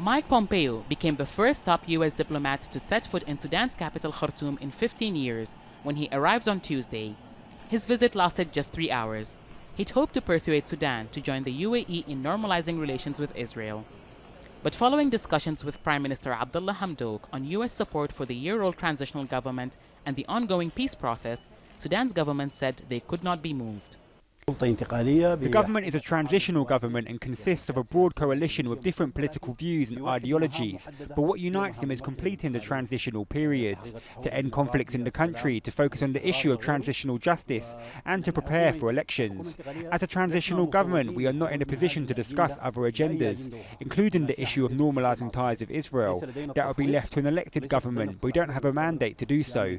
Mike Pompeo became the first top U.S. diplomat to set foot in Sudan's capital Khartoum in 15 years when he arrived on Tuesday. His visit lasted just 3 hours. He'd hoped to persuade Sudan to join the UAE in normalizing relations with Israel. But following discussions with Prime Minister Abdullah Hamdok on U.S. support for the year-old transitional government and the ongoing peace process, Sudan's government said they could not be moved. The government is a transitional government and consists of a broad coalition with different political views and ideologies, but what unites them is completing the transitional period, to end conflicts in the country, to focus on the issue of transitional justice, and to prepare for elections. As a transitional government, we are not in a position to discuss other agendas, including the issue of normalising ties with Israel. That will be left to an elected government, but we don't have a mandate to do so.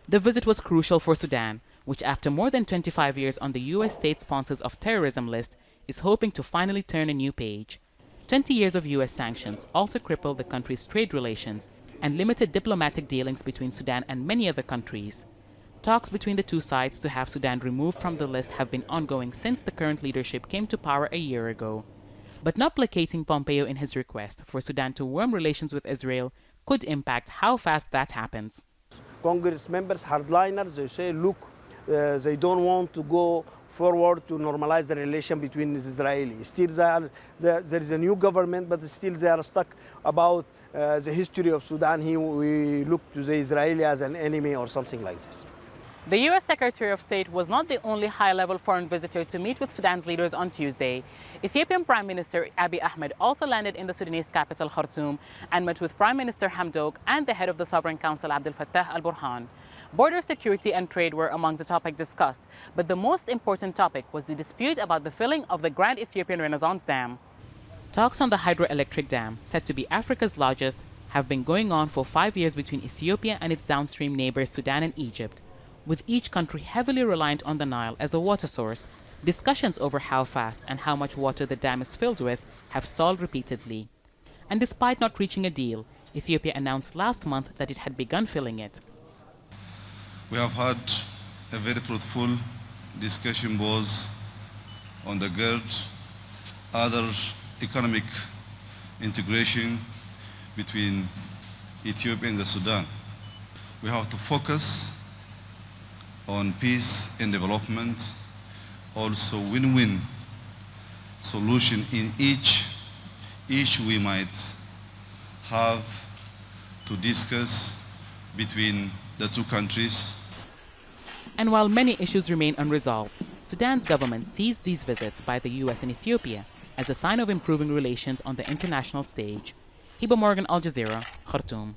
The visit was crucial for Sudan, which after more than 25 years on the U.S. state sponsors of terrorism list, is hoping to finally turn a new page. 20 years of U.S. sanctions also crippled the country's trade relations and limited diplomatic dealings between Sudan and many other countries. Talks between the two sides to have Sudan removed from the list have been ongoing since the current leadership came to power a year ago. But not placating Pompeo in his request for Sudan to warm relations with Israel could impact how fast that happens. Congress members, hardliners, they say, look, they don't want to go forward to normalize the relation between the Israelis. Still there is a new government, but still they are stuck about the history of Sudan. Here we look to the Israeli as an enemy or something like this. The U.S. Secretary of State was not the only high-level foreign visitor to meet with Sudan's leaders on Tuesday. Ethiopian Prime Minister Abiy Ahmed also landed in the Sudanese capital Khartoum and met with Prime Minister Hamdok and the head of the Sovereign Council Abdel Fattah al-Burhan. Border security and trade were among the topics discussed, but the most important topic was the dispute about the filling of the Grand Ethiopian Renaissance Dam. Talks on the hydroelectric dam, said to be Africa's largest, have been going on for 5 years between Ethiopia and its downstream neighbors Sudan and Egypt. With each country heavily reliant on the Nile as a water source, discussions over how fast and how much water the dam is filled with have stalled repeatedly. And despite not reaching a deal, Ethiopia announced last month that it had begun filling it. We have had a very fruitful discussion both on the GERD, other economic integration between Ethiopia and the Sudan. We have to focus on peace and development, also win-win solution in each we might have to discuss between the two countries. And while many issues remain unresolved, Sudan's government sees these visits by the U.S. and Ethiopia as a sign of improving relations on the international stage. Hiba, Aljazeera, Khartoum.